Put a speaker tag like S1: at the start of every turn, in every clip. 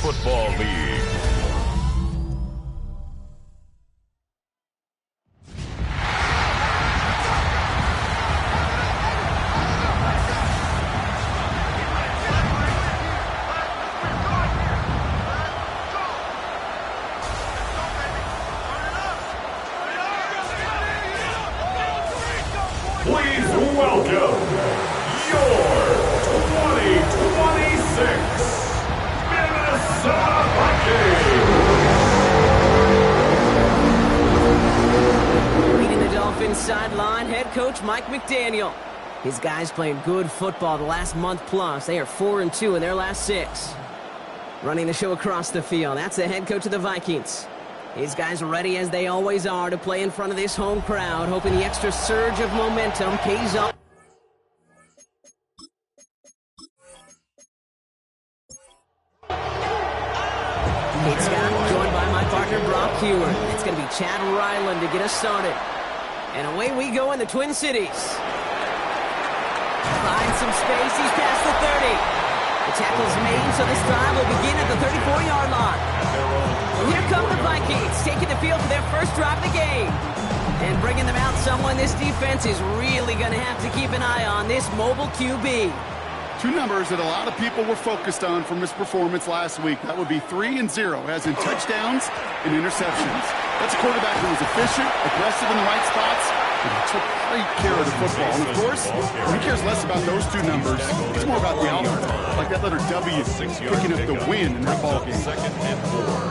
S1: Football League. Please welcome your 2026 Minnesota Vikings.
S2: Leading the Dolphins sideline, head coach Mike McDaniel. His guys playing good football the last month plus. They are 4-2 in their last 6. Running the show across the field, that's the head coach of the Vikings. His guys are ready, as they always are, to play in front of this home crowd, hoping the extra surge of momentum pays off. Kate Scott joined by my partner Brock Heward. It's going to be Chad Ryland to get us started. And away we go in the Twin Cities. Finds some space, he's past the 30. The tackle's made, so this drive will begin at the 34-yard line. Here come the Vikings, taking the field for their first drive of the game. And bringing them out someone this defense is really going to have to keep an eye on, this mobile QB.
S3: Two numbers that a lot of people were focused on from his performance last week. That would be 3 and 0, as in touchdowns and interceptions. That's a quarterback who was efficient, aggressive in the right spots, and he took great care of the football. And of course, he cares less about those two numbers. It's more about the outcome, like that letter W picking up the win in that ball game.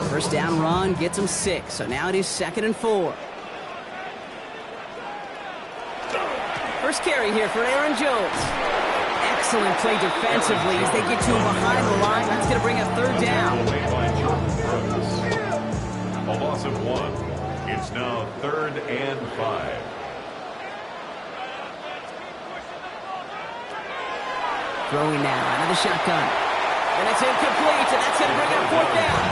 S2: First down run gets him 6, so now it is 2nd and 4. First carry here for Aaron Jones. Excellent play defensively as they get to him behind the line. That's going to bring a 3rd down.
S1: A loss of 1. It's now 3rd and 5.
S2: Throwing now out of the shotgun. And it's incomplete, and that's going to bring up 4th down.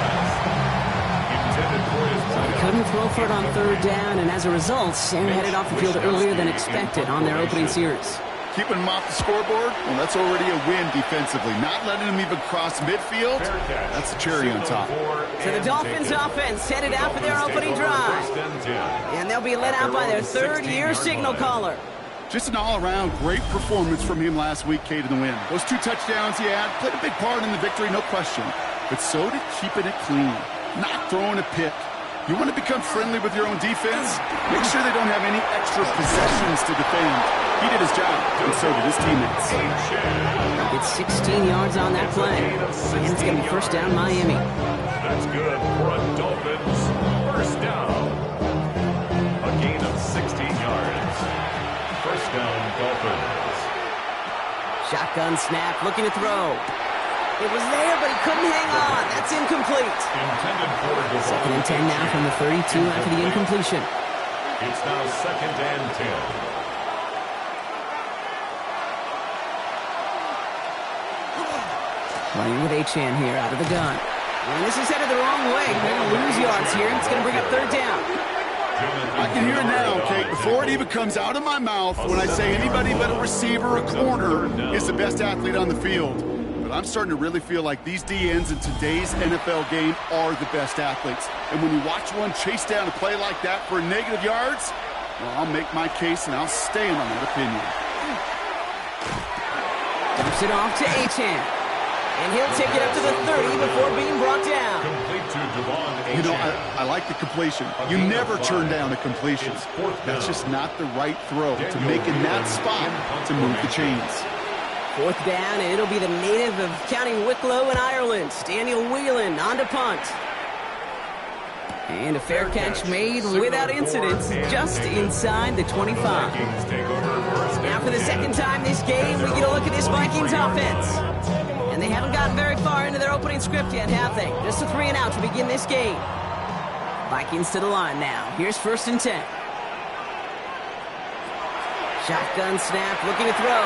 S2: He couldn't throw for it on 3rd down, and as a result, Sam headed off the field earlier than expected on their opening series.
S3: Keeping him off the scoreboard, well, that's already a win defensively. Not letting him even cross midfield, that's the cherry on top.
S2: So the Dolphins offense headed out for their opening drive. And they'll be led out by their 3rd-year signal caller.
S3: Just an all-around great performance from him last week, Kate, in the win. Those 2 touchdowns he had played a big part in the victory, no question. But so did keeping it clean, not throwing a pick. You want to become friendly with your own defense? Make sure they don't have any extra possessions to defend. He did his job, and so did his teammates.
S2: It's 16 yards on that play. And it's going to be first down Miami.
S1: That's good for a Dolphins first down. A gain of 16 yards. First down, Dolphins.
S2: Shotgun snap, looking to throw. It was there, but he couldn't hang on. That's incomplete.
S1: Intended for the
S2: 2nd and 10 now from the 32 after the incompletion.
S1: It's now 2nd and 10.
S2: Running with Achan here out of the gun. And this is headed the wrong way. They're going to lose yards here. It's going to bring up 3rd down.
S3: I can hear it now, Kate, before it even comes out of my mouth when I say anybody but a receiver or corner is the best athlete on the field. But I'm starting to really feel like these DNs in today's NFL game are the best athletes. And when you watch one chase down a play like that for negative yards, well, I'll make my case and I'll stand on that opinion.
S2: Dumps it off to Achan. And he'll take it up to the 30 before being brought down.
S3: You know, I like the completion. You never turn down a completion. That's just not the right throw to make in that spot to move the chains.
S2: 4th down, and it'll be the native of County Wicklow in Ireland, Daniel Whelan, on to punt. And a fair catch made without incidents, just inside the 25. Now for the 2nd time this game, we get a look at this Vikings offense. And they haven't gotten very far into their opening script yet, have they? Just a 3 and out to begin this game. Vikings to the line now. Here's 1st and 10. Shotgun snap, looking to throw.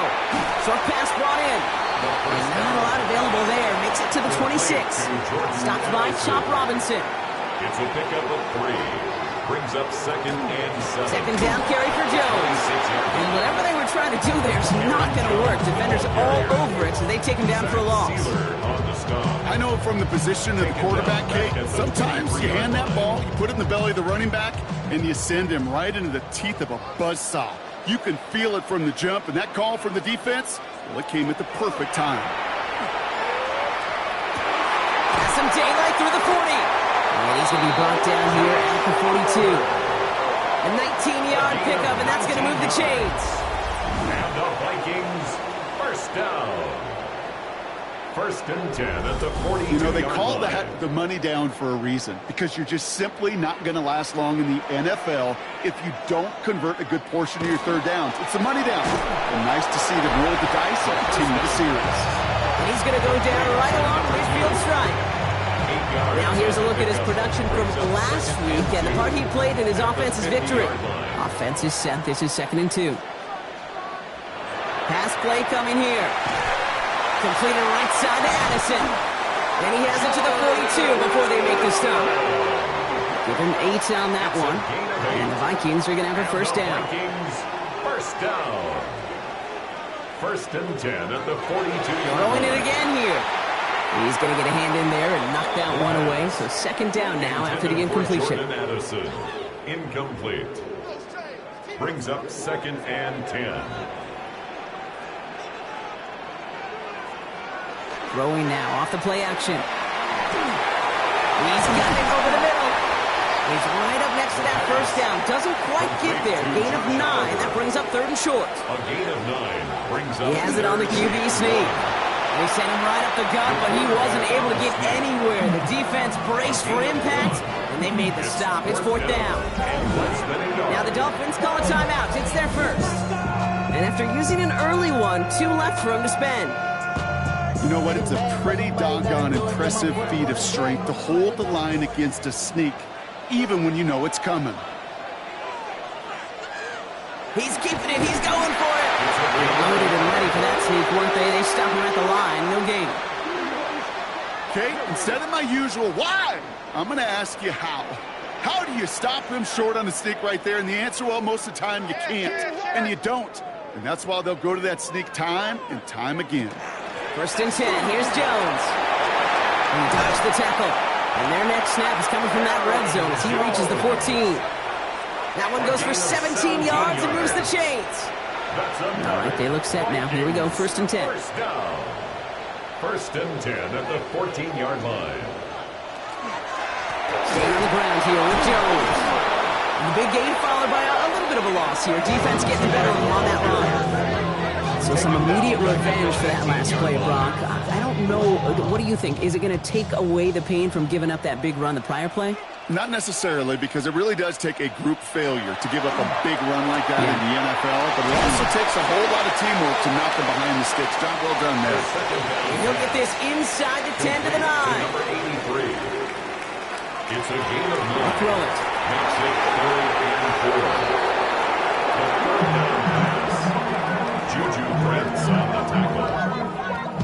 S2: Short pass brought in. And not a lot available there. Makes it to the 26. Stopped by Chop Robinson.
S1: It's a pickup of 3. Brings up 2nd and 7.
S2: 2nd down carry for Jones. And whatever they were trying to do there is not going to work. Defenders all over it, so they take him down for a loss.
S1: down.
S3: I know from the position of the quarterback, Kate, sometimes you hand that ball, you put it in the belly of the running back, and you send him right into the teeth of a buzzsaw. You can feel it from the jump, and that call from the defense, well, it came at the perfect time.
S2: Got some daylight through the 40. And he's going to be brought down here at the 42. A 19-yard pickup, and that's going to move the chains.
S1: And the Vikings, first down. First and 10 at the 42.
S3: You know, they call that the money down for a reason, because you're just simply not going to last long in the NFL if you don't convert a good portion of your third downs. It's the money down. And nice to see them roll the dice and continue the series.
S2: And he's going to go down right along Ridgefield strike. Now here's a look at his production from last week and the part he played in his offense's victory. Offense is set. This is 2nd and 2. Pass play coming here. Completed right side to Addison. And he has it to the 42 before they make the stop. Give him 8 on that one. And the Vikings are going to have a first down.
S1: Vikings, first down. First and 10 at the 42-yard
S2: Throwing it again here. He's going to get a hand in there and knock that one away. So 2nd down now after the incompletion.
S1: Addison, incomplete. Brings up 2nd and 10.
S2: Throwing now off the play action. He's got it over the middle. He's right up next to that first down. Doesn't quite get there. Gain of 9. That brings up 3rd and short.
S1: A gain of 9 brings up.
S2: He has it on the QB sneak. They sent him right up the gut, but he wasn't able to get anywhere. The defense braced for impact, and they made the stop. It's 4th down. Now the Dolphins call a timeout. It's their first. And after using an early one, 2 left for him to spend.
S3: You know what? It's a pretty doggone impressive feat of strength to hold the line against a sneak, even when you know it's coming.
S2: He's keeping it. He's going for it. Loaded and ready for that sneak, weren't they? They stop him at the line. No gain.
S3: Okay, instead of my usual why, I'm going to ask you how. How do you stop him short on the sneak right there? And the answer, well, most of the time you can't, and you don't. And that's why they'll go to that sneak time and time again.
S2: 1st and 10. Here's Jones. He dodged the tackle. And their next snap is coming from that red zone as he reaches the 14. That one goes for 17 yards and moves the chains. All right, they look set now. Here we go, 1st and 10.
S1: First down. 1st and 10 at the 14-yard line.
S2: Staying on the ground here with Jones. The big gain followed by a little bit of a loss here. Defense getting better on that line. So some immediate revenge for that last play, Brock. I don't know. What do you think? Is it going to take away the pain from giving up that big run the prior play?
S3: Not necessarily, because it really does take a group failure to give up a big run like that in the NFL, but it also takes a whole lot of teamwork to knock them behind the sticks. Job well done there.
S2: And he'll get this inside the 10 to the 9.
S1: Number 83. It's a gain of 9.
S2: Throw it.
S1: Makes it 3rd and 4. The 3rd down pass. Juju Brents on the tackle.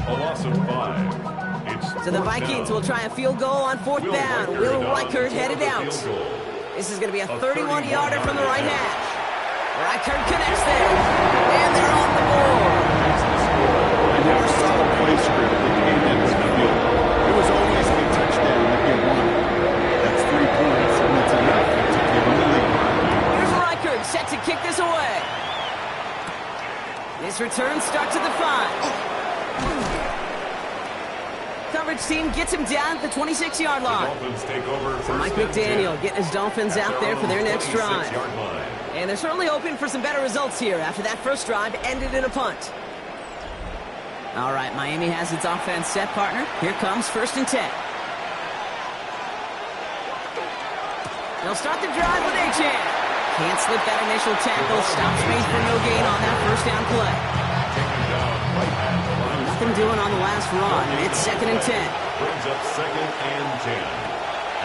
S1: A loss of 5.
S2: So the Vikings will try a field goal on 4th down. Will Reichert headed out. This is going to be a 31-yarder from the right hash. Reichert connects there. And they're on the board.
S3: I never saw a play script that came in with the field. It was always a touchdown if you won. That's 3 points, and it's enough to give them the lead.
S2: Here's Reichert set to kick this away. This return starts at the 5. Coverage team gets him down at the 26-yard line. So Mike McDaniel getting his Dolphins out there for their next drive. And they're certainly hoping for some better results here after that first drive ended in a punt. All right, Miami has its offense set, partner. Here comes 1st and 10. They'll start the drive with Achane. Can't slip that initial tackle. Stop space for no gain on that first down play. Nothing doing on the last run. It's 2nd and 10.
S1: Brings up 2nd and 10.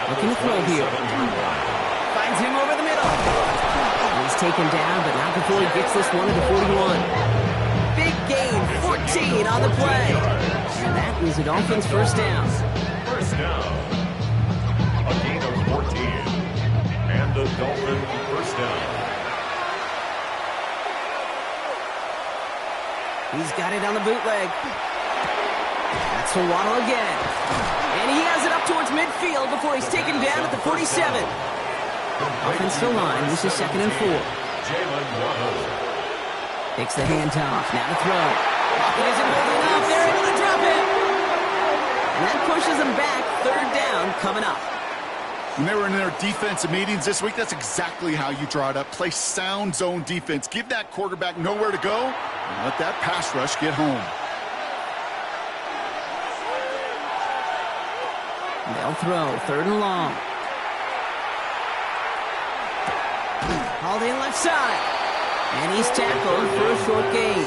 S2: Looking to throw here. Finds him over the middle. He's taken down, but not before he gets this one to the 41. Big gain, 14 on the play. And that is the Dolphins' first down.
S1: First down. A gain of 14. And the Dolphins' first down.
S2: He's got it on the bootleg. That's for Waddle again. And he has it up towards midfield before he's taken down at the 47. Offensive line, this is 2nd and 4.
S1: Jalen Waddle.
S2: Takes the handoff. Now to throw. Pocket isn't holding up. They're able to drop it. And that pushes them back. 3rd down coming up.
S3: When they were in their defensive meetings this week, that's exactly how you draw it up. Play sound zone defense. Give that quarterback nowhere to go and let that pass rush get home.
S2: They'll throw. 3rd and long. Hauled in left side. And he's tackled for a short gain.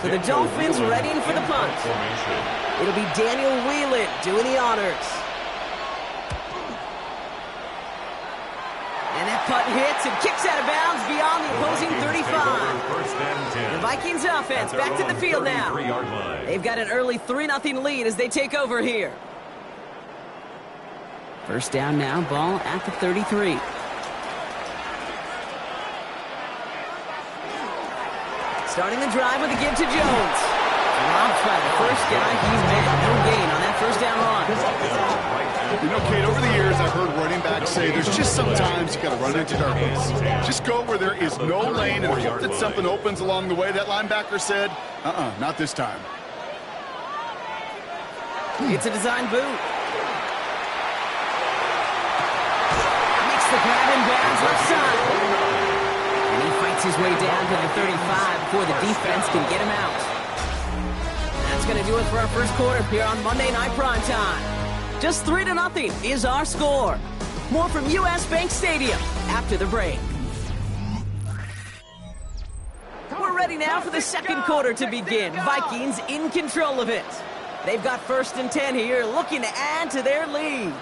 S2: So the Dolphins readying for the punt. It'll be Daniel Whelan doing the honors. And that punt hits and kicks out of bounds beyond the opposing 35. The Vikings offense back to the field now. They've got an early 3-0 lead as they take over here. 1st down now, ball at the 33. Starting the drive with a give to Jones. Dropped by the first guy he's met. No gain on that 1st down run.
S3: You know, Kate, over the years I've heard running backs say there's just sometimes you got to run into darkness. Just go where there is no lane and hope that something opens along the way. That linebacker said, not this time.
S2: It's a design boot. Makes the grab in bounds left side. And he fights his way down to the 35 before the defense can get him out. That's going to do it for our first quarter here on Monday Night Primetime. Just 3-0 is our score. More from U.S. Bank Stadium after the break. We're ready now for the 2nd quarter to begin. Vikings in control of it. They've got 1st and 10 here, looking to add to their lead.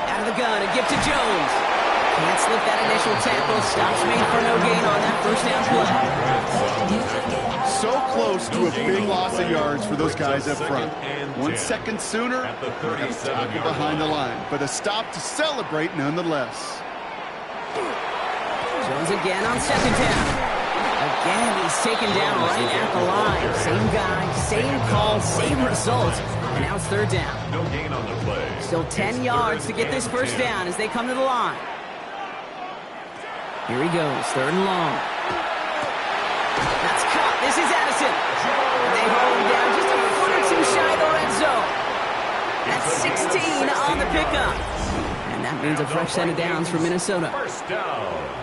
S2: Out of the gun, a give to Jones. Can't slip that initial tackle. Stops made for no gain on that 1st down play.
S3: So close to a big loss of yards for those guys up front. 1 second sooner, they have to tackle behind the line. But a stop to celebrate nonetheless.
S2: Jones again on 2nd down. Again, he's taken down right at the line. Same guy, same call, same result. And now it's 3rd down.
S1: No gain on the play.
S2: Still 10 yards to get this 1st down as they come to the line. Here he goes, 3rd and long. That's caught. This is Addison. And they hold him down just a foot or 2 shy of the red zone. That's 16 on the pickup. And that means a fresh set of downs for Minnesota.
S1: 1st down.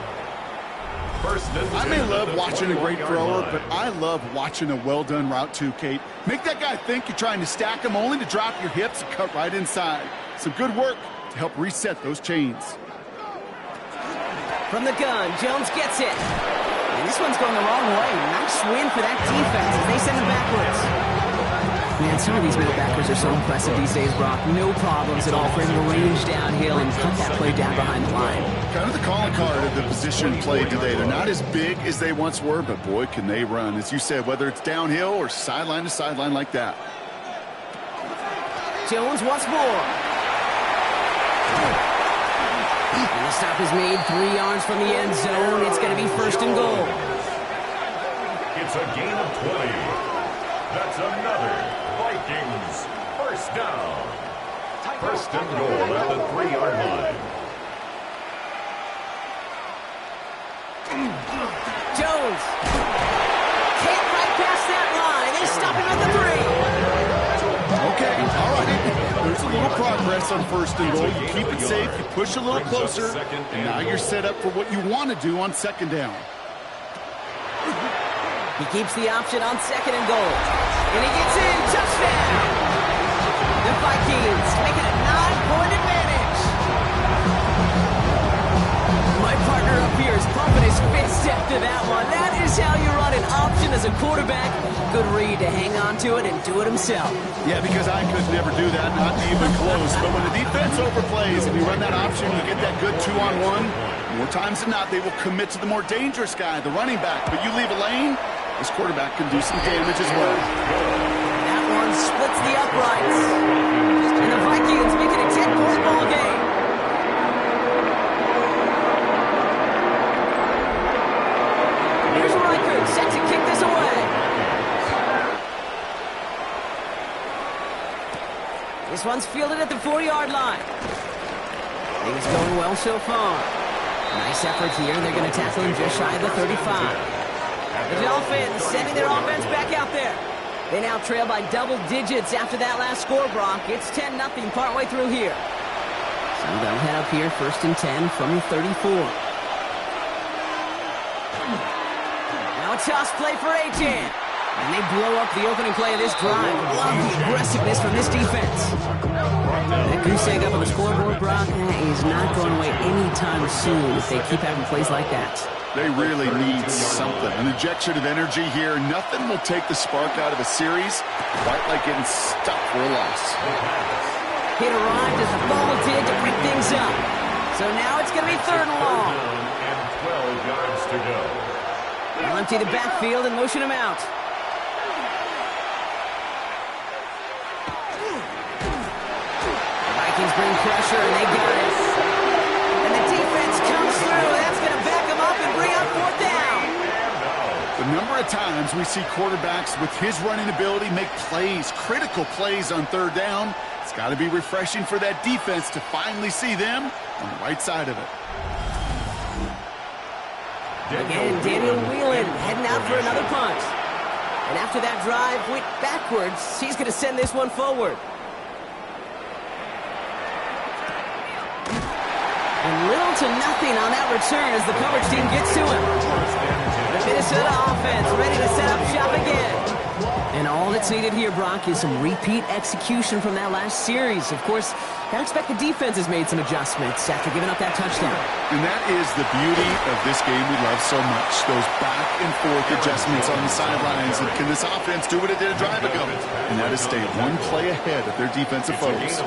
S3: I may love watching a great thrower, but I love watching a well-done route too, Kate. Make that guy think you're trying to stack him only to drop your hips and cut right inside. Some good work to help reset those chains.
S2: From the gun, Jones gets it. And this one's going the wrong way. Nice win for that defense as they send him backwards. Man, some of these middle backers are so impressive these days, Brock. No problems at all for him to range downhill and cut that play down behind the line.
S3: Kind of the calling card of the position played today. They're not as big as they once were, but boy, can they run. As you said, whether it's downhill or sideline to sideline like that.
S2: Jones once more. And the stop is made 3 yards from the end zone. It's going to be 1st and goal.
S1: It's a gain of 20. That's another Vikings 1st down. 1st and goal at the 3-yard line.
S2: Jones can't right past that line. They stop him at the 3.
S3: Okay, all right. There's a little progress on 1st and goal. You keep it safe, you push a little closer, and now you're set up for what you want to do on 2nd down.
S2: He keeps the option on 2nd and goal. And he gets in. Touchdown! The Vikings making a 9-point advantage. My partner up here is pumping his fist after that one. That is how you run an option as a quarterback. Good read to hang on to it and do it himself.
S3: Yeah, because I could never do that, not even close. But when the defense overplays and you run that option, you get that good 2-on-1. More times than not, they will commit to the more dangerous guy, the running back. But you leave a lane, this quarterback can do some damage as well.
S2: That one splits the uprights. And the Vikings make it a 10-point ball game. Here's Riker, set to kick this away. This one's fielded at the 4-yard line. Things going well so far. Nice effort here. They're going to tackle him just shy of the 35. The Dolphins sending their offense back out there. They now trail by double digits after that last score, Brock. It's 10-0 partway through here. So they'll head up here, 1st and 10 from the 34. Now a toss play for Achan. And they blow up the opening play of this drive. Love the aggressiveness from this defense. That goose egg up on the scoreboard, Brock, is not going away anytime soon if they keep having plays like that.
S3: They really need something. An injection of energy here. Nothing will take the spark out of a series quite like getting stuck for a loss.
S2: Hit arrived as the ball did to break things up. So now it's going to be 3rd and long.
S1: And 12 yards to go.
S2: They'll empty the backfield and motion him out. Vikings bring pressure, and they got it. And the defense comes through. That's going to back them up and bring up 4th down.
S3: The number of times we see quarterbacks with his running ability make plays, critical plays on 3rd down. It's got to be refreshing for that defense to finally see them on the right side of it.
S2: Again, Daniel Whelan heading out for another punt. And after that drive went backwards, he's going to send this one forward. And little to nothing on that return as the coverage team gets to him. The Minnesota offense ready to set up shop again. And all that's needed here, Brock, is some repeat execution from that last series. Of course, gotta expect the defense has made some adjustments after giving up that touchdown.
S3: And that is the beauty of this game we love so much. Those back and forth adjustments on the sidelines. And can this offense do what it did a drive ago? And that is stay one play ahead of their defensive foes.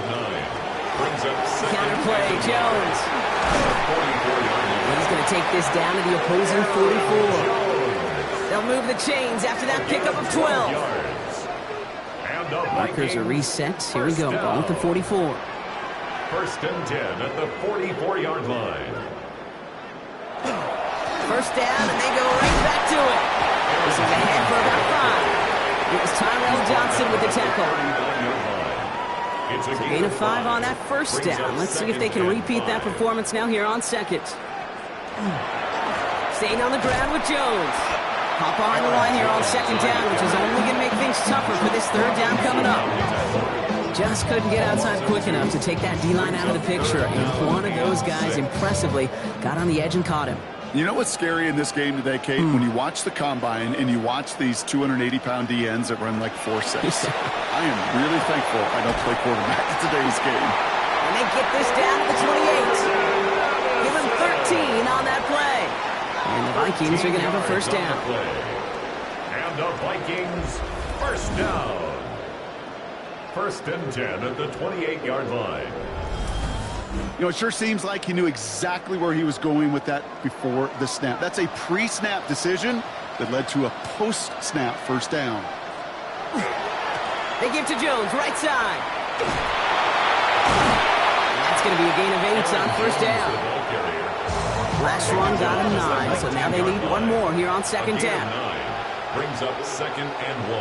S2: Counterplay, Jones. He's going to take this down to the opposing 44. They'll move the chains after that pickup of 12. Markers are reset. Here we go. Going with the 44.
S1: 1st and 10 at the 44-yard line.
S2: 1st down, and they go right back to it. This is ahead for about 5. It was Tyrell Johnson with the tackle. It's a gain of 5 on that 1st down. Let's see if they can repeat that performance now here on 2nd. Staying on the ground with Jones. Hop behind the line here on 2nd down, which is only going to make things tougher for this 3rd down coming up. Just couldn't get outside quick enough to take that D-line out of the picture, and one of those guys impressively got on the edge and caught him.
S3: You know what's scary in this game today, Kate? When you watch the combine and you watch these 280-pound DNs that run like 4.6. I am really thankful I don't play quarterback in today's game.
S2: And they get this down to the 28. Give him 13 on that play. And the Vikings are going to have a 1st down.
S1: And the Vikings, 1st down. 1st and 10 at the 28-yard line.
S3: You know, it sure seems like he knew exactly where he was going with that before the snap. That's a pre-snap decision that led to a post-snap 1st down.
S2: They give to Jones, right side. And that's going to be a gain of 8 on 1st down. Last run got him 9, so now they need one more here on 2nd down.
S1: Brings up 2nd and 1.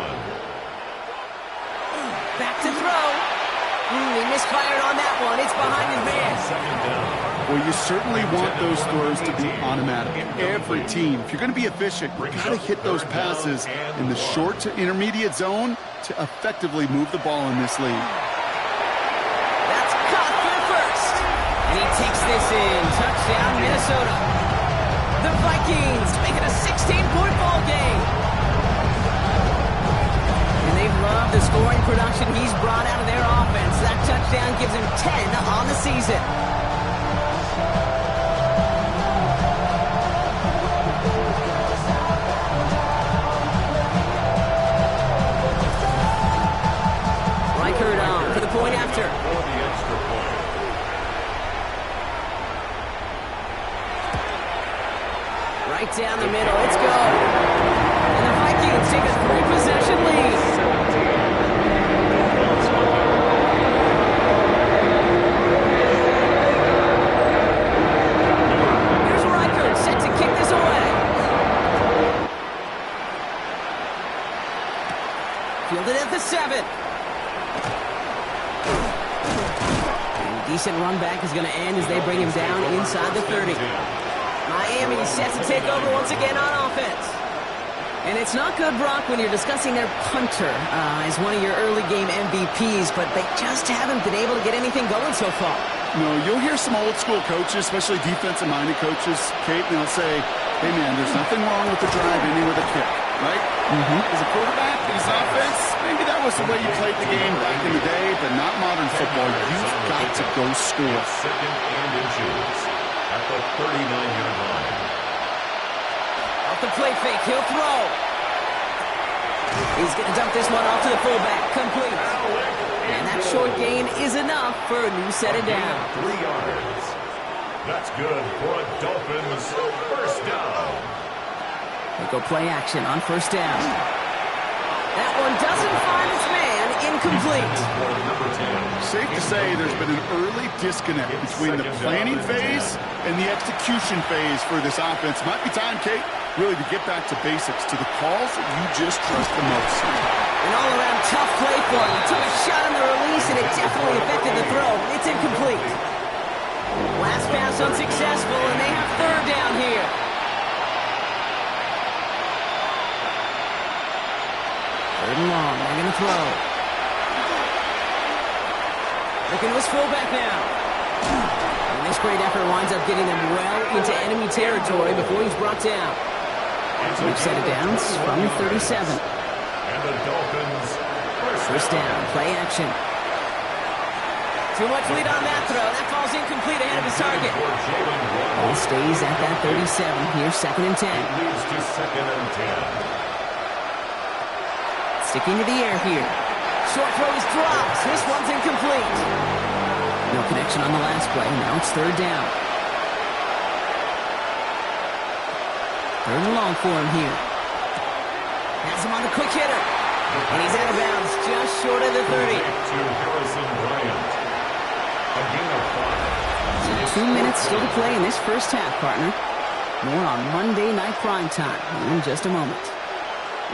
S2: Back to throw. He misfired on that one. It's behind his man.
S3: Well, you certainly want those throws to be automatic. Every team, if you're going to be efficient, you've got to hit those passes in the short to intermediate zone to effectively move the ball in this league.
S2: That's caught for the 1st. And he takes this in. Touchdown, Minnesota. The Vikings make it a 16-point ball game. And they've loved the scoring production he's brought out of their offense. That touchdown gives him 10 on the season. Reichert on for the point after. Right down the middle. Let's go. And the Vikings take a 3-possession lead. Here's Reichert set to kick this away. Fielded at the 7. decent run back is going to end as they bring him down inside the 30. Miami set to take over once again on offense. And it's not good, Brock, when you're discussing their punter as one of your early game MVPs, but they just haven't been able to get anything going so far.
S3: No, you'll hear some old school coaches, especially defensive-minded coaches, Kate, and they'll say, hey, man, there's nothing wrong with the drive ending with a kick, right? As a quarterback, as offense, maybe that was the way you played the game back in the day, but not modern football. You've got to go score.
S1: Second and inches at the 39-yard line.
S2: Off the play fake, he'll throw. He's going to dump this one off to the fullback, complete. And that short gain is enough for a new set of downs.
S1: 3 yards. That's good for a Dolphins first down.
S2: They go play action on first down. That one doesn't find its man, incomplete.
S3: Safe to say there's been an early disconnect between the planning phase and the execution phase for this offense. Might be time, Kate, really to get back to basics, to the calls that you just trust the most.
S2: An all-around tough play for him. He took a shot on the release, and it definitely affected the throw. It's incomplete. Last pass unsuccessful, and they have third down here. Third and long. They're going to throw. Looking to his fullback now. And this great effort winds up getting them well into enemy territory before he's brought down. We've set it down from the 37.
S1: And the Dolphins
S2: First down, play action. Too much lead on that throw. That falls incomplete ahead of his target. Ball stays at that 37. Here's second and 10.
S1: Leads to second and 10.
S2: Sticking to the air here. Short throw is dropped. This one's incomplete. No connection on the last play. Now it's third down. Third and long for him here. Has him on the quick hitter. And he's out of bounds just short of the 30.
S1: To Harrison Bryant. A gain of 5.
S2: 2 minutes still to play in this first half, partner. More on Monday Night Primetime in just a moment.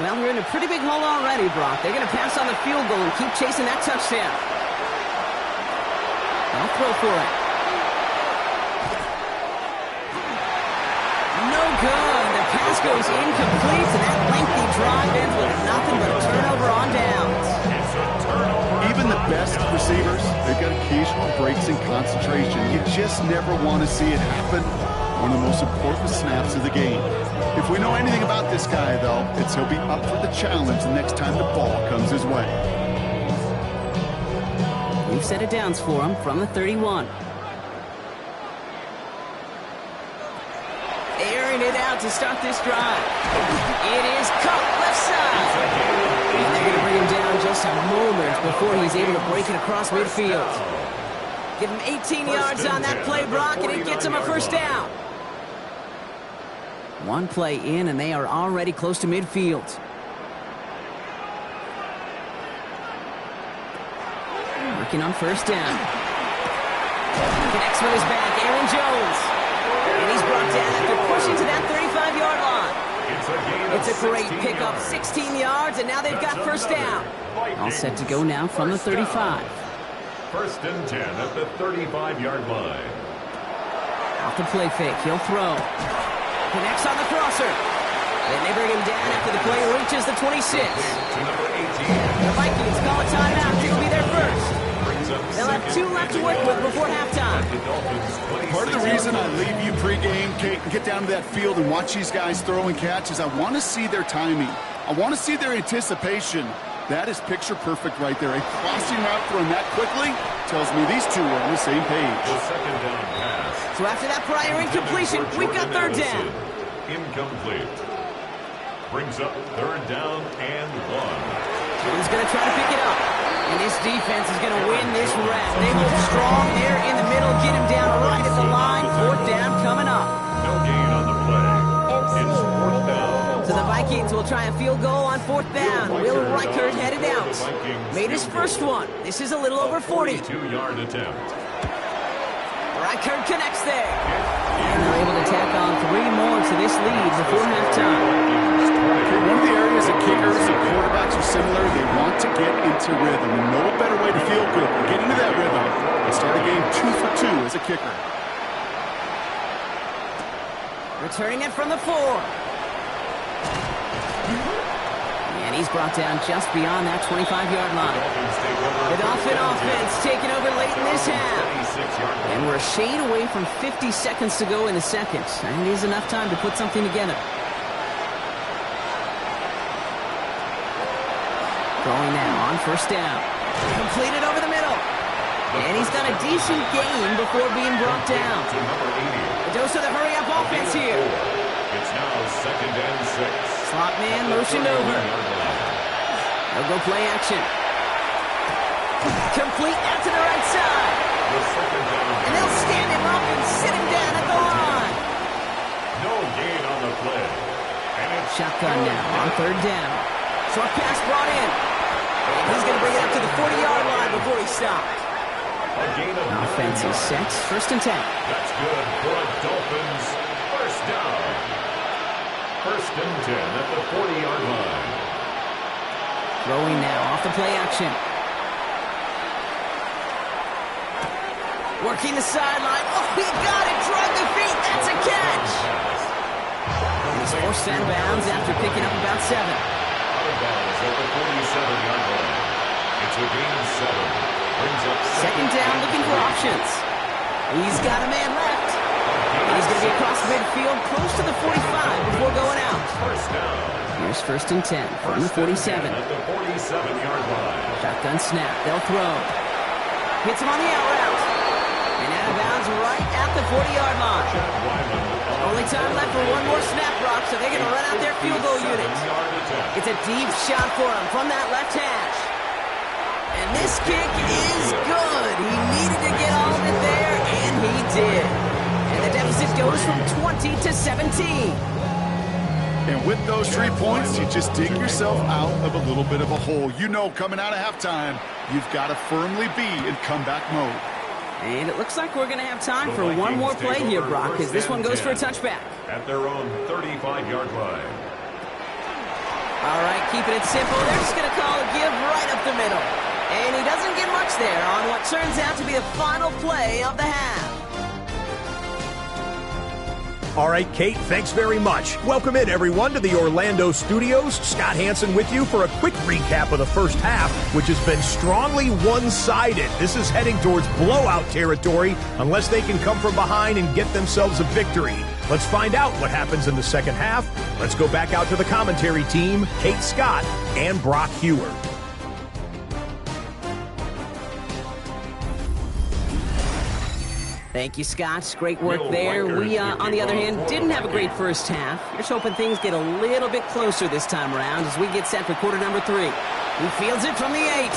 S2: Well, they're in a pretty big hole already, Brock. They're going to pass on the field goal and keep chasing that touchdown. I'll throw for it. No good. The pass goes incomplete, and that lengthy drive ends with nothing but a turnover on downs.
S1: It's a turnover.
S3: Even the best receivers, they've got occasional breaks in concentration. You just never want to see it happen. One of the most important snaps of the game. If we know anything about this guy, though, it's he'll be up for the challenge the next time the ball comes his way.
S2: We've set it downs for him from the 31. Airing it out to start this drive. It is caught left side. And they're going to bring him down just a moment before he's able to break it across midfield. Give him 18 yards on that play, Brock, and it gets him a first down. One play in, and they are already close to midfield. Working on first down. Connects with his back, Aaron Jones. And he's brought down after pushing to that 35-yard line. It's a great pickup, 16 yards, and now they've got first down. All set to go now from the 35.
S1: First and 10 at the 35-yard line.
S2: Off the play fake, he'll throw. Connects on the crosser. And they bring him down after the play reaches the 26.
S1: To number 18.
S2: The Vikings call a timeout. This will be their first. They'll have 2 left to work with before halftime.
S3: Part of the reason I leave you pregame, Kate, and get down to that field and watch these guys throw and catch is I want to see their timing. I want to see their anticipation. That is picture perfect right there. A crossing route thrown that quickly tells me these two are on the same page.
S1: The second down pass.
S2: So after that prior incompletion, we've got third down.
S1: Incomplete. Brings up third down and 1.
S2: He's going to try to pick it up. And this defense is going to win this round. They hold strong there in the middle, get him down right at the line. Fourth down coming up.
S1: No gain on the play. It's fourth down.
S2: So the Vikings will try a field goal on fourth down. Will Reichert headed out. Made his first one. This is a little over 40.
S1: 42-yard attempt.
S2: Reichert connects there. And they're able to tack on 3 more to this lead before halftime.
S3: One of the areas as a kicker, some quarterbacks are similar. They want to get into rhythm. No better way to feel good than get into that rhythm and start a game 2 for 2 as a kicker.
S2: Returning it from the 4. And he's brought down just beyond that 25-yard line. The Dolphin offense taking over late in this half. And we're a shade away from 50 seconds to go in the second. And it is enough time to put something together. Throwing now on first down. Completed over the middle. And he's done a decent gain before being brought down. A dose of the hurry-up offense here.
S1: It's now 2nd and 6.
S2: Slot man motioned over. They'll go play action. Complete out to the right side. And they'll stand him up and sit him down at the line.
S1: No gain on the play. And it's
S2: Shotgun now on third down. Short pass brought in. And he's going to bring it up to the 40-yard line before he stops.
S1: a gain of
S2: Offense is set. 1st and 10.
S1: That's good for the Dolphins. First down. 1st and 10 at the 40-yard line.
S2: Throwing now off the play action. Working the sideline. Oh, he got it. Drug the feet. That's a catch. And he's forced out of bounds after picking up about 7.
S1: Out of bounds at the 47-yard line. It's a gain of 7. Brings up
S2: 2nd down, looking for options. He's got a man left. And he's going to be across midfield, close to the 45 before going out.
S1: First down.
S2: Here's 1st and 10 from the 47.
S1: At the 47-yard line.
S2: Shotgun snap. They'll throw. Hits him on the out route. And out of bounds right at the 40-yard line. Only time left for one more snap, Brock, so they're going to run out their field goal unit. It's a deep shot for him from that left hash. And this kick is good. He needed to get all of it there, and he did. And the deficit goes from 20 to 17.
S3: And with those 3 points, you just dig yourself out of a little bit of a hole. You know, coming out of halftime, you've got to firmly be in comeback mode.
S2: And it looks like we're going to have time for one more play here, Brock, as this one goes for a touchback.
S1: At their own 35-yard line.
S2: All right, keeping it simple. They're just going to call a give right up the middle. And he doesn't get much there on what turns out to be the final play of the half.
S4: All right, Kate, thanks very much. Welcome in, everyone, to the Orlando studios. Scott Hansen with you for a quick recap of the first half, which has been strongly one-sided. This is heading towards blowout territory unless they can come from behind and get themselves a victory. Let's find out what happens in the second half. Let's go back out to the commentary team, Kate Scott and Brock Hewer.
S2: Thank you, Scott. Great work there. We, on the other hand, didn't have a great first half. Here's hoping things get a little bit closer this time around as we get set for quarter number 3. He fields it from the 8.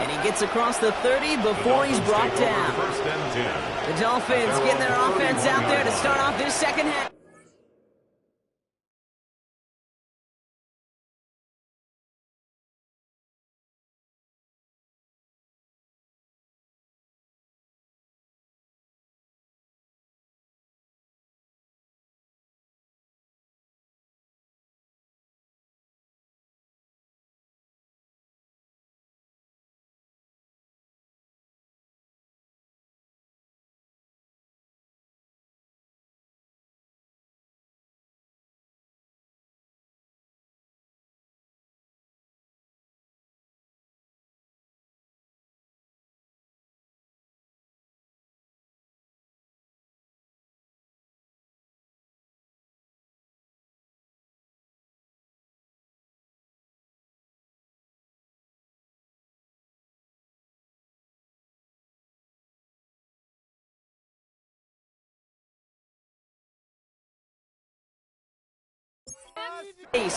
S2: And he gets across the 30 before he's brought down. The Dolphins getting their offense out there to start off this second half.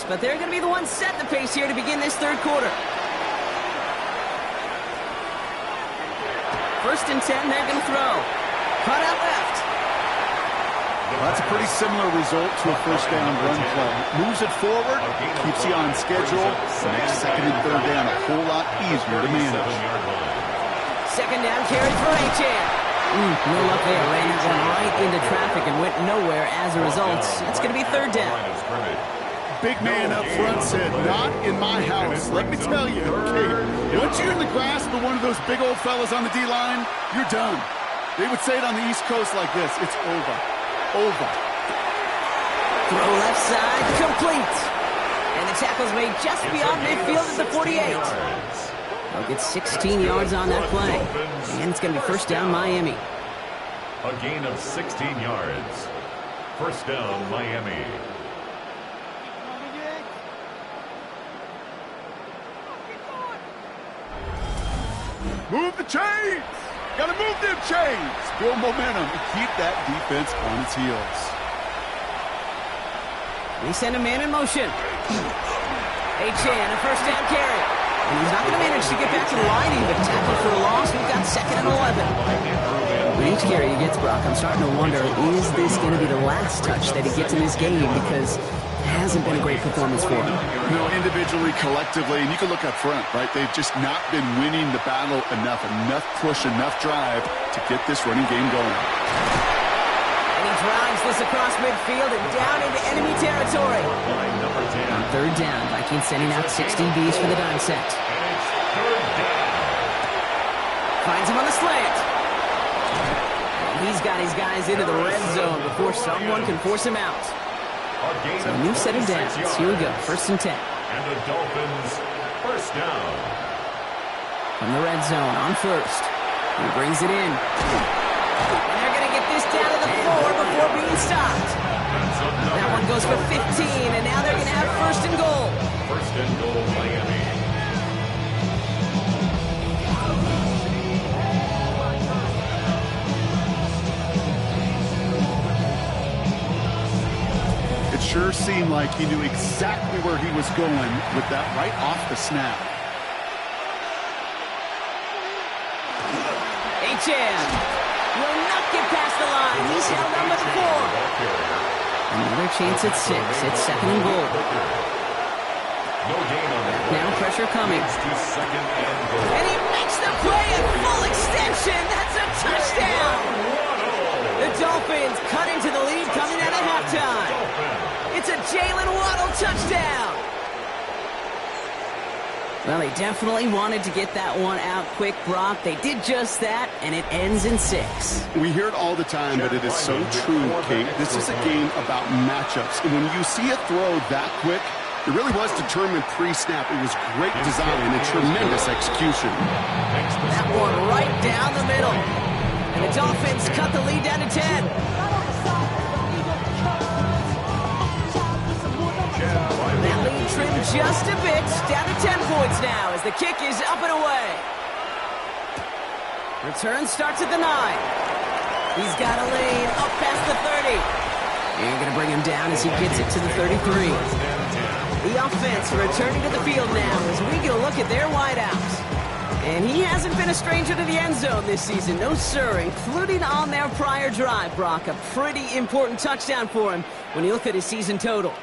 S2: But they're going to be the ones setting the pace here to begin this third quarter. 1st and 10, they're going to throw. Cut out left.
S3: Well, that's a pretty similar result to a first down run play. Moves it forward, keeps you on schedule, makes 2nd and 3rd down a whole lot easier to manage.
S2: 2nd down carry for Achane. No luck there. Ran that one right into traffic and went nowhere as a result. It's going to be 3rd down.
S3: big man up front said, not in my house. Let me tell you, okay, once you're in the grasp of one of those big old fellas on the D-line, you're done. They would say it on the East Coast like this, it's over. Over.
S2: Throw left side, complete. And the tackle's made just beyond midfield at the 48. They'll get 16 yards on that play. And it's going to be first down, Miami.
S1: A gain of 16 yards. First down, Miami.
S3: Move the chains! Gotta move them chains! Build momentum and keep that defense on its heels.
S2: They send a man in motion. A-Chan, a first down carry. And he's not going to manage to get back to the line even. Tackle for a loss. We've got second and 11. With each carry he gets, Brock, I'm starting to wonder, is this going to be the last touch that he gets in this game? Because it hasn't been a great performance for him.
S3: You know, individually, collectively, and you can look up front, right? They've just not been winning the battle enough push, enough drive to get this running game going.
S2: And he drives this across midfield and down into enemy territory. On third down, Vikings sending out 6 DBs for the dime set. Finds him on the slant. And he's got his guys into the red zone before someone can force him out. So a new set of downs. Here we go, first and 10.
S1: And the Dolphins, first down.
S2: From the red zone on first. He brings it in. And they're going to get this down to the 4 before being stopped. That one goes for 15, and now they're going to have first and goal.
S1: First and goal, Miami.
S3: It sure seemed like he knew exactly where he was going with that right off the snap.
S2: A-Chan will not get past the line. He's held on by the 4. Another chance at 6. It's second and goal.
S1: No gain on that.
S2: Now pressure coming. And he makes the play at full extension. That's a touchdown. The Dolphins cut into the lead coming out of halftime. It's a Jalen Waddle touchdown. Well, they definitely wanted to get that one out quick, Brock. They did just that, and it ends in 6.
S3: We hear it all the time, but it is so true, Kate. This is a game about matchups. And when you see a throw that quick, it really was determined pre-snap. It was great design and tremendous execution.
S2: That one right down the middle. And the Dolphins cut the lead down to 10. That lead trimmed just a bit, down to 10 points now as the kick is up and away. Return starts at the 9. He's got a lane up past the 30. You're going to bring him down as he gets it to the 33. The offense returning to the field now as we get a look at their wideouts. And he hasn't been a stranger to the end zone this season, no sir, including on their prior drive, Brock. A pretty important touchdown for him when you look at his season total.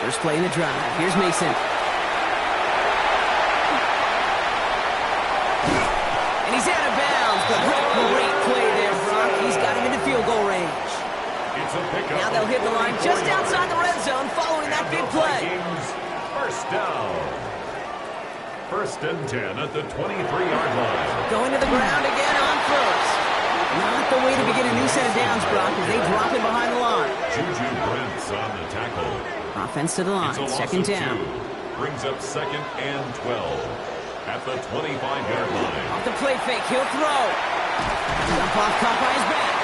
S2: First play in the drive. Here's Mason. And he's out of bounds, but great play there, Brock. He's got him into field goal range. Now they'll hit the line just outside the red zone following that big play.
S1: First down. First and 10 at the 23-yard line.
S2: Going to the ground again on first. Not the way to begin a new set of downs, Brock, as they drop it behind the line.
S1: Juju Brents on the tackle.
S2: Offense to the line, second down.
S1: Brings up second and 12 at the 25-yard line.
S2: Off the play fake, he'll throw. Jump off, caught by his back.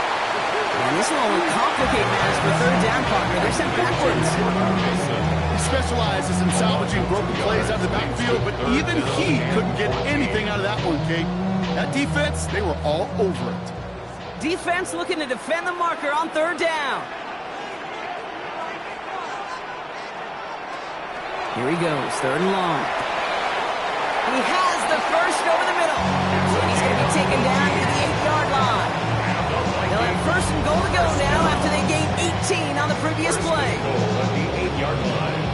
S2: And this will only complicate matters for third down, partner. They're sent backwards.
S3: He specializes in salvaging broken plays out of the backfield, but even he couldn't get anything out of that one, Kate. That defense, they were all over it.
S2: Defense looking to defend the marker on third down. Here he goes, third and long. He has the first over the middle. And he's going to be taken down to the 8-yard line. They'll have first and goal to go now after they gained 18 on the previous play.
S1: The 8-yard line.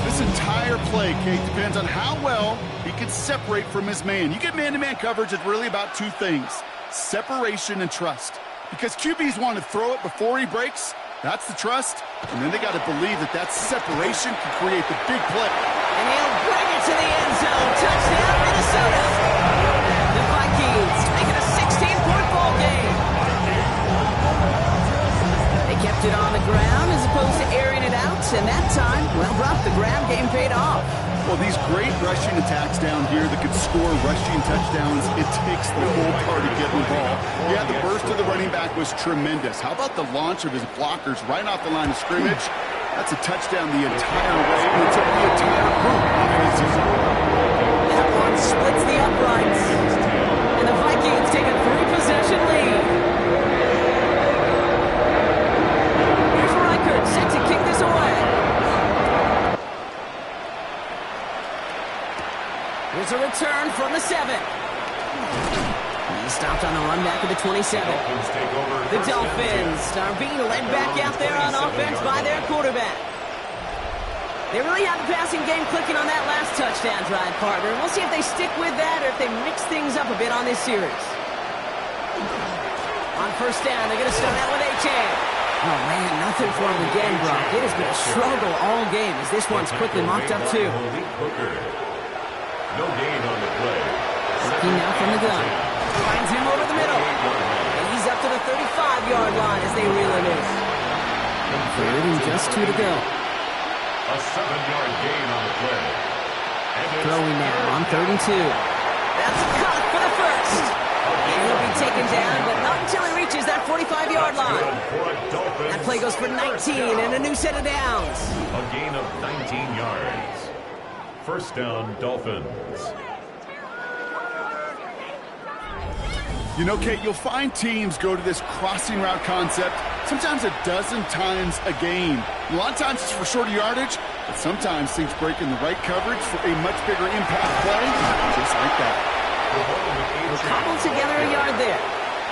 S3: This entire play, Kate, depends on how well he can separate from his man. You get man-to-man coverage, it's really about two things: separation and trust. Because QBs want to throw it before he breaks, That's the trust, and then they got to believe that that separation can create the big play.
S2: And he'll bring it to the end zone. Touchdown, Minnesota. The Vikings make it a 16-point ball game. They kept it on the ground as opposed to airing it out, and that time, well, Brock, the ground game paid off.
S3: Well, these great rushing attacks down here that could score rushing touchdowns, it takes the whole party getting the ball. Yeah, the burst of the running back was tremendous. How about the launch of his blockers right off the line of scrimmage? That's a touchdown the entire way, and it took the entire group offensively.
S2: That one splits the uprights, and the Vikings take a 3-possession lead. Here's Reichert set to kick this away. Here's a return from the 7. He stopped on the run back of the 27. The Dolphins are being led back out there on offense by their quarterback. They really have the passing game clicking on that last touchdown drive, partner. We'll see if they stick with that or if they mix things up a bit on this series. On first down, they're going to start out with H.A. Oh, man, nothing for him again, Brock. It has been a struggle all game as this one's quickly mocked up, too.
S1: No gain on the play.
S2: Looking now from the gun. Finds him over the middle. And he's up to the 35-yard line as they reel him in. Third and just 2 to go.
S1: A 7-yard gain on the play.
S2: Throwing now on 3rd and 2. That's a cut for the first. And he'll be taken down, but not until he reaches that 45-yard line. That play goes for 19 and a new set of downs.
S1: A gain of 19 yards. First down, Dolphins.
S3: You know, Kate, you'll find teams go to this crossing route concept sometimes a dozen times a game. A lot of times it's for shorter yardage, but sometimes things break in the right coverage for a much bigger impact play, just like that.
S2: We'll cobble together a yard there.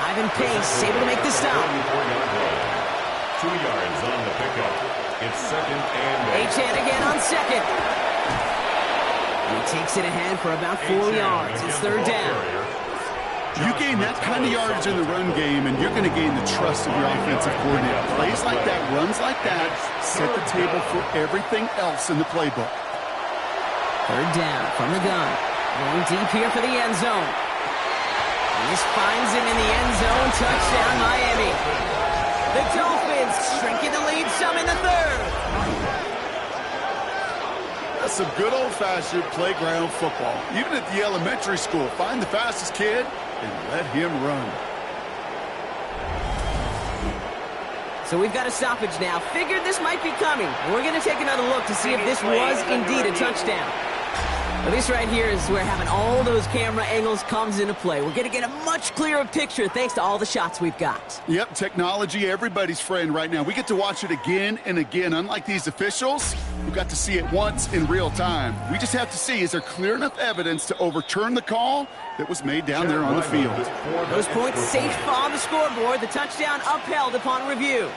S2: Ivan Pace able to make the stop.
S1: 2 yards on the pickup. It's 2nd and 8.
S2: H-Hand again on 2nd. He takes it ahead for about 4 yards. It's 3rd down.
S3: You gain that kind of yardage in the run game, and you're going to gain the trust of your offensive coordinator. Plays like that, runs like that, set the table for everything else in the playbook.
S2: 3rd down from the gun. Going deep here for the end zone. And this finds him in the end zone. Touchdown, Miami. The Dolphins shrinking the lead some in the 3rd.
S3: That's some good old-fashioned playground football. Even at the elementary school, find the fastest kid and let him run.
S2: So we've got a stoppage now. Figured this might be coming. We're going to take another look to see if this was indeed a touchdown. Well, this right here is where having all those camera angles comes into play. We're going to get a much clearer picture thanks to all the shots we've got.
S3: Yep, technology, everybody's friend right now. We get to watch it again and again. Unlike these officials, who got to see it once in real time. We just have to see, is there clear enough evidence to overturn the call that was made down there on the field?
S2: Those points safe on the scoreboard. The touchdown upheld upon review.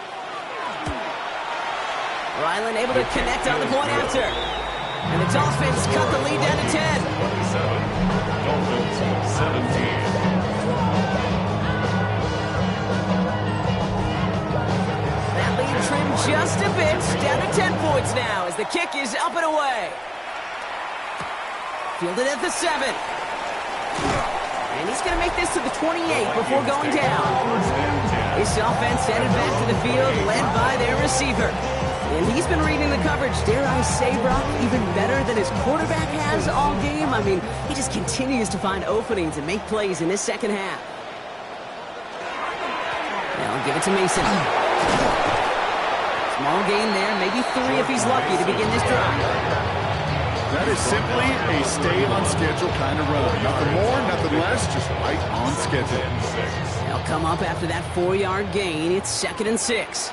S2: Ryland able to connect on the point after. And the Dolphins cut the lead down to 10.
S1: 27. Dolphins 17.
S2: That lead trimmed just a bit, down to 10 points now as the kick is up and away. Fielded at the 7. And he's going to make this to the 28 before going down. This offense headed back to the field, led by their receiver. And he's been reading the coverage, dare I say, Brock, even better than his quarterback has all game. I mean, he just continues to find openings and make plays in this second half. Now give it to Mason. Small gain there, maybe 3 if he's lucky to begin this drive.
S3: That is simply a stay-on-schedule kind of run. Nothing more, nothing less, just right on schedule.
S2: They'll come up after that 4-yard gain. It's 2nd and 6.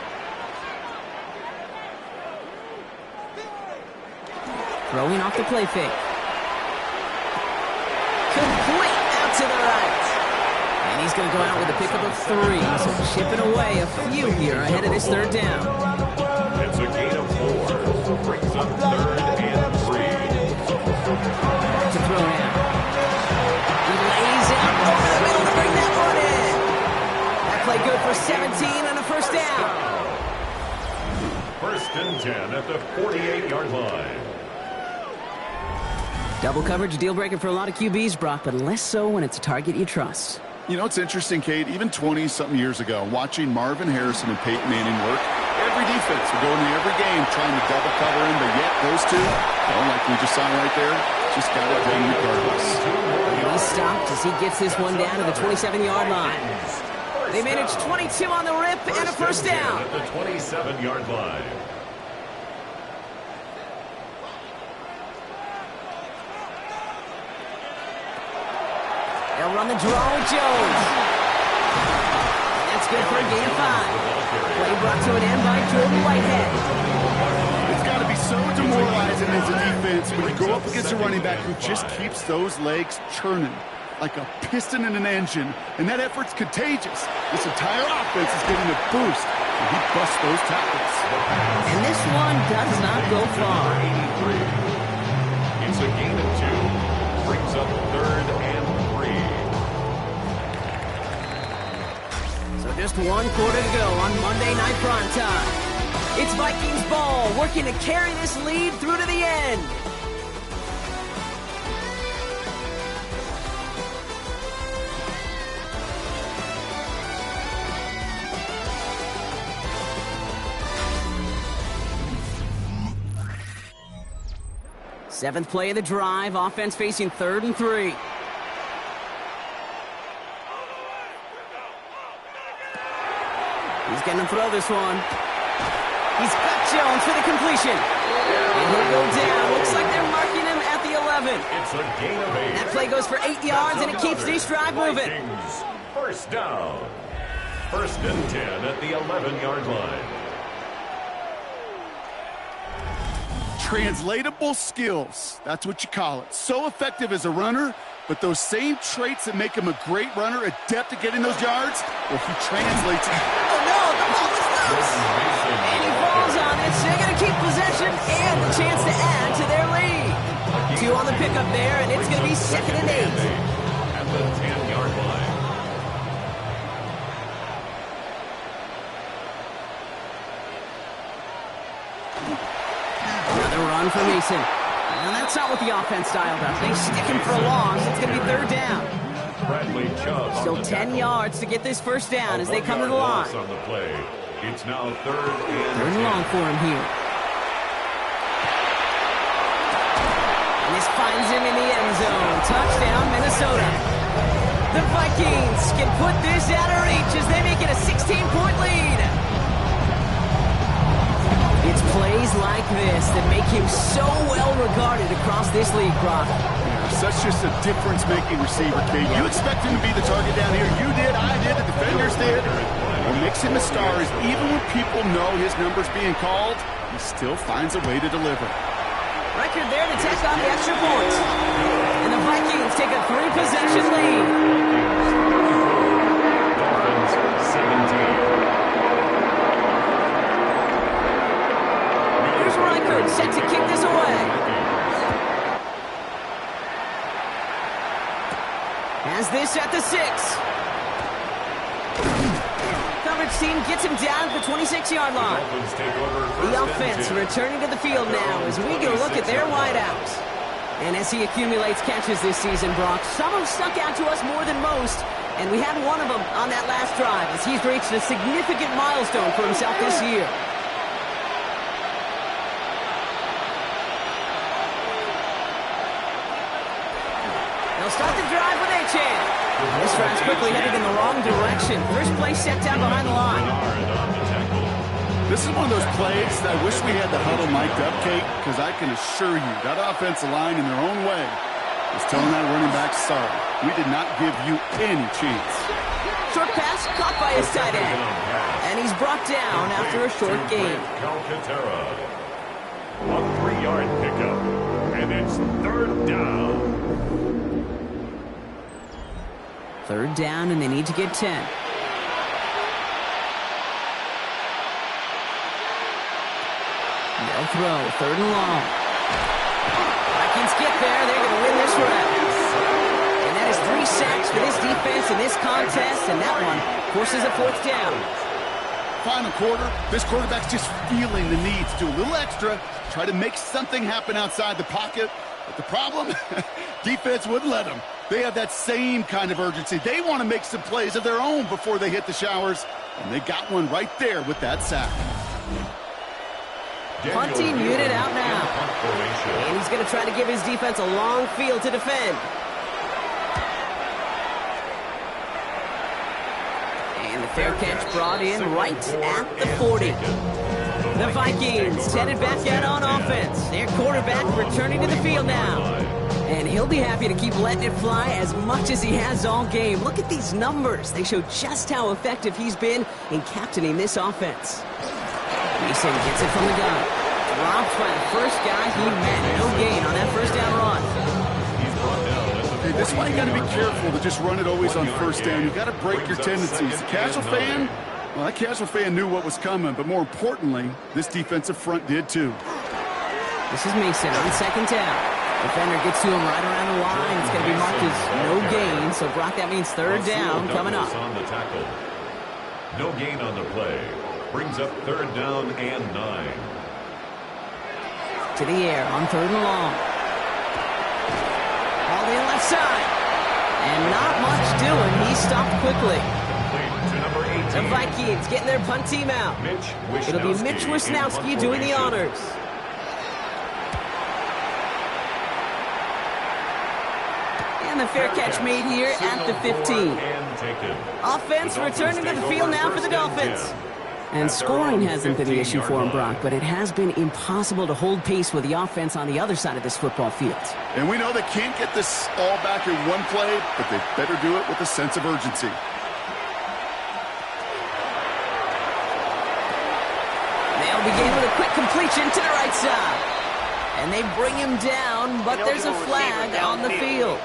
S2: Throwing off the play fake. Complete out to the right. And he's going to go out with a pickup of 3. So chipping away a few here ahead of this 3rd down.
S1: It's a gain of 4. Brings up 3rd and 3.
S2: To throw now. He lays it up over the middle to bring that one in. That play good for 17 and a first down.
S1: First and 10 at the 48-yard line.
S2: Double coverage deal breaker for a lot of QBs, Brock, but less so when it's a target you trust.
S3: You know, it's interesting, Kate, even 20-something years ago, watching Marvin Harrison and Peyton Manning work, every defense would go into every game trying to double cover him, but yet those two, well, like we just saw right there, just got it done regardless.
S2: And he's stopped as he gets this one down to the 27-yard line. They managed 22 on the rip and a first down.
S1: At the 27-yard line.
S2: They'll run the draw with Jones. And that's good for a gain of 5. Play brought to an end by Jordan Whitehead.
S3: It's got to be so demoralizing as a defense when you go up against a running back who just keeps those legs churning like a piston in an engine, and that effort's contagious. This entire offense is getting a boost, and he busts those tackles.
S2: And this one does not go far.
S1: It's a gain of 2. Brings up 3rd and 3.
S2: So just 1 quarter to go on Monday Night Primetime. It's Vikings ball, working to carry this lead through to the end. Seventh play of the drive, offense facing 3rd and 3. He's going to throw this one. He's got Jones for the completion. And he'll go down. Looks like they're marking him at the 11.
S1: It's a gain of 8.
S2: That play goes for 8 yards, and it keeps this drive moving.
S1: Vikings, first down. First and 10 at the 11-yard line.
S3: Translatable skills, that's what you call it. So effective as a runner, but those same traits that make him a great runner, adept at getting those yards, well, he translates it.
S2: Oh, no, the ball is loose. And he falls on it, so they're going to keep possession and the chance to add to their lead. 2 on the pickup there, and it's going to be 2nd and 8.
S1: At the 10-yard line.
S2: Another run for Mason. And that's not what the offense style does. They stick him for a loss. It's going to be 3rd down.
S1: Bradley Chubb.
S2: Still 10 yards to get this first down as they come to the line.
S1: On the play. It's now 3rd
S2: and long for him here. And this finds him in the end zone. Touchdown, Minnesota. The Vikings can put this out of reach as they make it a 16-point lead. It's plays like this that make him so well regarded across this league, Brock.
S3: Such just a difference-making receiver, Kate. You expect him to be the target down here. You did, I did, the defenders did. What makes him a star is even when people know his number's being called, he still finds a way to deliver.
S2: Record there to take on the extra points. And the Vikings take a 3-possession lead.
S1: Dolphins 17.
S2: Here's Reichert set to kick this away. Has this at the 6. Coverage team gets him down at the 26-yard line. The offense returning to the field now as we get a look at their wideouts. And as he accumulates catches this season, Brock, some have stuck out to us more than most. And we had one of them on that last drive as he's reached a significant milestone for himself this year. They'll start the drive with Achane. This drive's quickly headed in the wrong direction. First play set down behind the line.
S3: This is one of those plays that I wish we had the huddle mic'd up, Kate, because I can assure you that offensive line in their own way is telling that running back, sorry, we did not give you any chance.
S2: Short pass caught by his tight end. And he's brought down after a short gain.
S1: A 3-yard pickup. And it's 3rd down.
S2: 3rd down, and they need to get 10. They'll throw, 3rd and long. Vikings get there, they're going to win this round. And that is 3 sacks for this defense in this contest, and that one forces a 4th down.
S3: final quarter, this quarterback's just feeling the need to do a little extra, try to make something happen outside the pocket. But the problem, defense wouldn't let them. They have that same kind of urgency. They want to make some plays of their own before they hit the showers, and they got one right there with that sack.
S2: Punting unit out now. And he's going to try to give his defense a long field to defend. And the fair catch brought in right at the 40. The Vikings headed back out on offense. Their quarterback returning to the field now. And he'll be happy to keep letting it fly as much as he has all game. Look at these numbers. They show just how effective he's been in captaining this offense. Mason gets it from the gun. Dropped by the first guy he met. No gain on that first down run.
S3: Hey, this is why you got to be careful to just run it always on first down. You got to break your tendencies. The casual fan, well, that casual fan knew what was coming, but more importantly, this defensive front did too.
S2: This is Mason on second down. Defender gets to him right around the line. It's going to be marked as no gain. So, Brock, that means third down coming up.
S1: On the tackle. No gain on the play. Brings up third down and 9.
S2: To the air on third and long. All the left side. And not much doing. He stopped quickly.
S1: To number 18.
S2: The Vikings getting their punt team out. It'll be Mitch Wisnowski doing the honors. And the fair catch made here at the 15. Offense returning to the field now for the Dolphins. And scoring hasn't been the issue for him, Brock, but it has been impossible to hold pace with the offense on the other side of this football field.
S3: And we know they can't get this all back in one play, but they better do it with a sense of urgency.
S2: They'll begin with a quick completion to the right side. And they bring him down, but there's a flag on the field.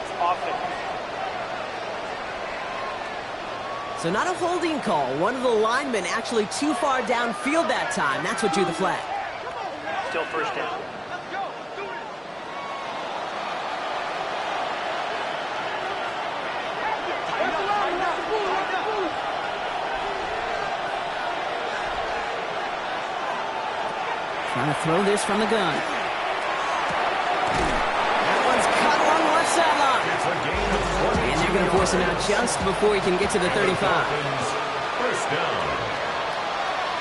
S2: So not a holding call. One of the linemen actually too far downfield that time. That's what drew the flag.
S5: Still first down.
S2: Trying to throw this from the gun. That one's cut along the left sideline. And they're going to force him out just before he can get to the 35.
S1: First down.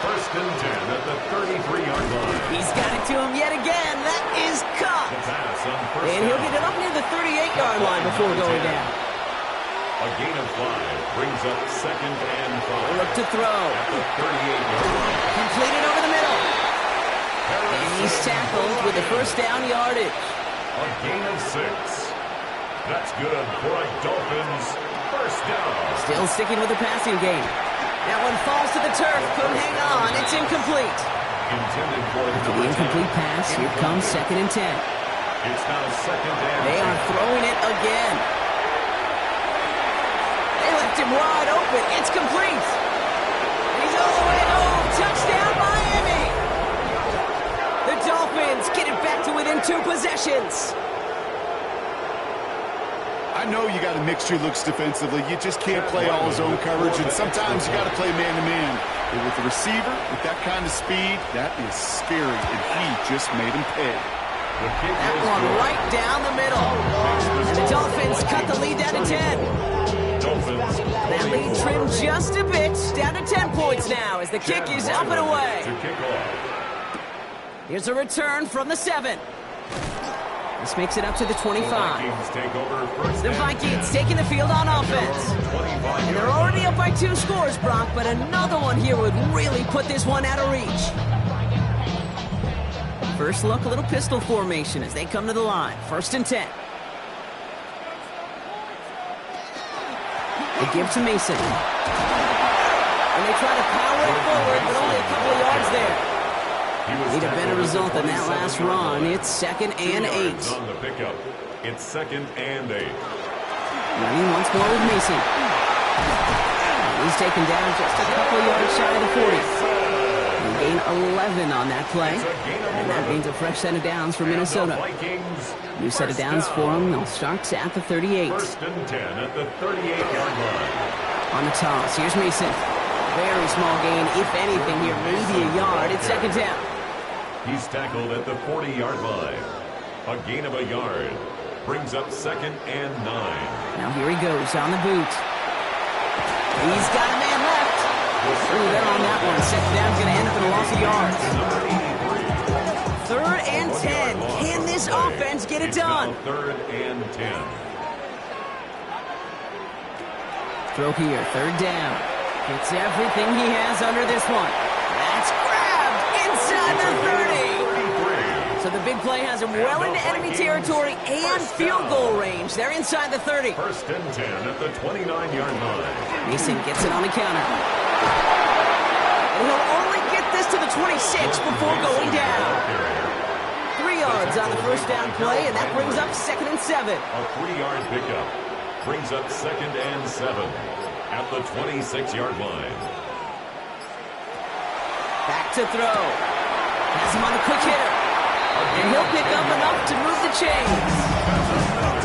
S1: First and 10 at the 33-yard line.
S2: He's got it to him yet again. That is cut. And he'll get it up near the 38-yard line before going down.
S1: A gain of 5 brings up second and 5.
S2: Look to throw.
S1: At the 38-yard line.
S2: Completed over the middle. And he's tackled with the first down yardage.
S1: A gain of 6. That's good for a Dolphins first down.
S2: Still sticking with the passing game. That one falls to the turf. Couldn't hang on. It's incomplete.
S1: Intended for
S2: The incomplete pass. Here comes second and 10.
S1: It's now second and 10.
S2: They are throwing it again. They left him wide open. It's complete. He's all the way home. Touchdown, Miami. The Dolphins get it back to within 2 possessions.
S3: I know you got to mix your looks defensively. You just can't play all zone coverage, and sometimes you got to play man-to-man. But with the receiver, with that kind of speed, that is scary, and he just made him pay.
S2: That one right down the middle. And the Dolphins cut the lead down to 10. That lead trimmed just a bit, down to 10 points now as the kick is up and away. Here's a return from the 7. This makes it up to the 25. The Vikings taking the field on offense. And they're already up by 2 scores, Brock, but another one here would really put this one out of reach. First look, a little pistol formation as they come to the line. First and 10. They give to Mason. And they try to power it forward, but only a couple of yards there. Need a better result than that last run. It's second and 8.
S1: On the pickup. It's second and 8.
S2: Running once more with Mason. He's taken down just a couple of yards shy of the 40. They gain 11 on that play. And that means a fresh set of downs for Minnesota. New set of downs for them. They'll start at the 38.
S1: First and 10 at the 38-yard line.
S2: On the toss, here's Mason. Very small gain, if anything here, maybe a yard. It's second down.
S1: He's tackled at the 40-yard line. A gain of a yard. Brings up 2nd and 9.
S2: Now here he goes on the boot. He's got a man left. Ooh, they're on that one. Second down's going to end up in a loss of yards. 3rd and 10. Can this offense get it done?
S1: 3rd and 10.
S2: Throw here, 3rd down. Gets everything he has under this one. That's grabbed inside the 30. So the big play has him well into enemy territory and field goal range. They're inside the 30.
S1: 1st and 10 at the 29-yard line.
S2: Mason gets it on the counter. And he'll only get this to the 26 before going down. 3 yards on the first down play, and that brings up 2nd and 7.
S1: A 3-yard pickup brings up 2nd and 7 at the 26-yard line.
S2: Back to throw. Has him on the quick hitter. And he'll pick up enough to move the chains.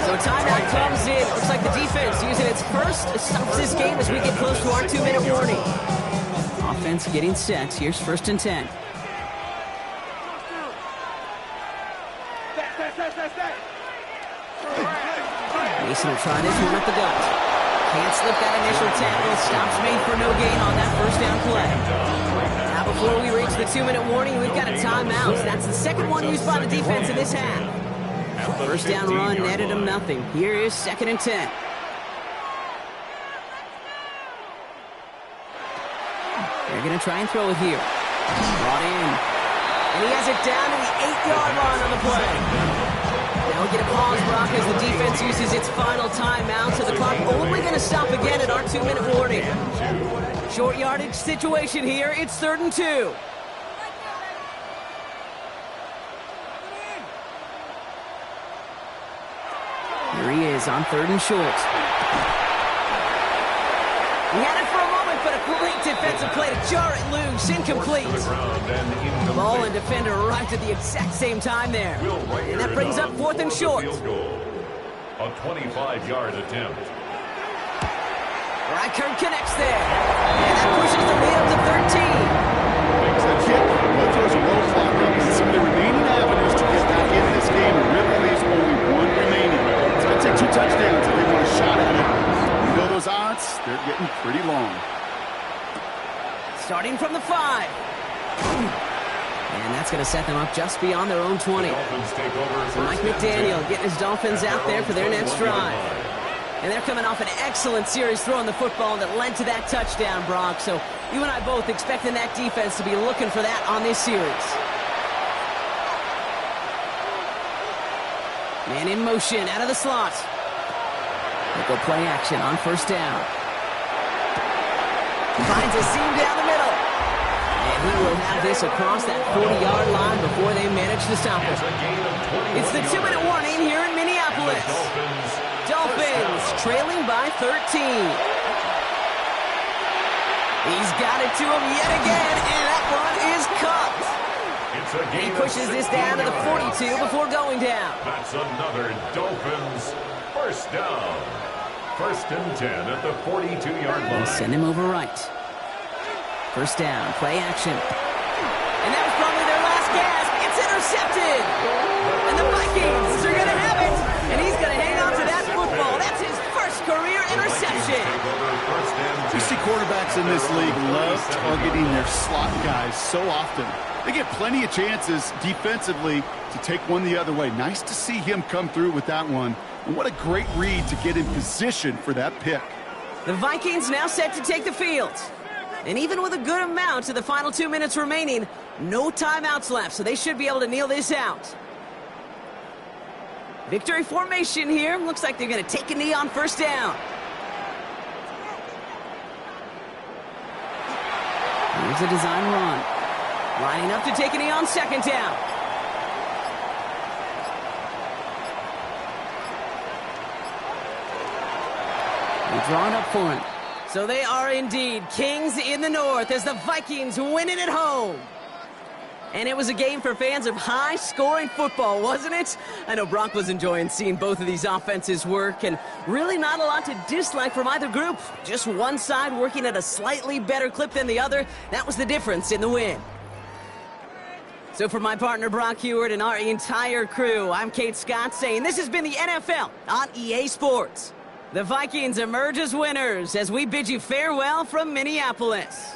S2: So timeout comes in. Looks like the defense using its first stops this game as we get close to our 2-minute warning. Offense getting set. Here's 1st and 10. Mason will try this one at the gut. Can't slip that initial tackle. Stops made for no gain on that first down play. Now before we reach the 2-minute warning, we've got a timeout. That's the second one used by the defense in this half. First down run netted him nothing. Here is 2nd and 10. They're going to try and throw it here. Brought in. And he has it down to the 8-yard line on the play. Now we get a pause, Brock, as the defense uses its final timeout. So the clock only going to stop again at our 2-minute warning. Short yardage situation here. It's 3rd and 2. Here he is on 3rd and short. He had it for a moment, but a great defensive play to jar it loose. Incomplete. The ball and defender arrived at the exact same time there. And that brings up 4th and short.
S1: A 25-yard attempt.
S2: Reichert connects there. And that pushes the lead up to 13.
S3: Makes the kick. That throws a roll clock up and some of the remaining avenues to get back in this game. And really leaves only one remaining. It's going to take 2 touchdowns if they want a shot at it. You know those odds, they're getting pretty long.
S2: Starting from the 5. And that's going to set them up just beyond their own 20. So Mike McDaniel getting his Dolphins out there for their next drive. And they're coming off an excellent series throwing the football that led to that touchdown, Brock. So you and I both expecting that defense to be looking for that on this series. Man in motion out of the slot. They'll go play action on first down. Finds a seam down the middle. And he will have this across that 40-yard line before they manage to stop it. It's the 2-minute warning here in Minneapolis. Dolphins trailing by 13. He's got it to him yet again, and that one is caught. He pushes this down to the 42 before going down.
S1: That's another Dolphins first down. 1st and 10 at the 42-yard line.
S2: Send him over right. First down, play action. And that was probably their last gasp. It's intercepted. And the Vikings are going to have it. And he's going to hang on to that football. That's his first career interception.
S3: You see quarterbacks in this league love targeting their slot guys so often. They get plenty of chances defensively to take one the other way. Nice to see him come through with that one. And what a great read to get in position for that pick.
S2: The Vikings now set to take the field. And even with a good amount to the final 2 minutes remaining, no timeouts left, so they should be able to kneel this out. Victory formation here. Looks like they're going to take a knee on first down. Here's a design run. Lining up to take a knee on second down. They draw it up for him. So they are indeed kings in the north as the Vikings win it at home. And it was a game for fans of high-scoring football, wasn't it? I know Brock was enjoying seeing both of these offenses work, and really not a lot to dislike from either group. Just one side working at a slightly better clip than the other. That was the difference in the win. So for my partner Brock Heward and our entire crew, I'm Kate Scott saying this has been the NFL on EA Sports. The Vikings emerge as winners as we bid you farewell from Minneapolis.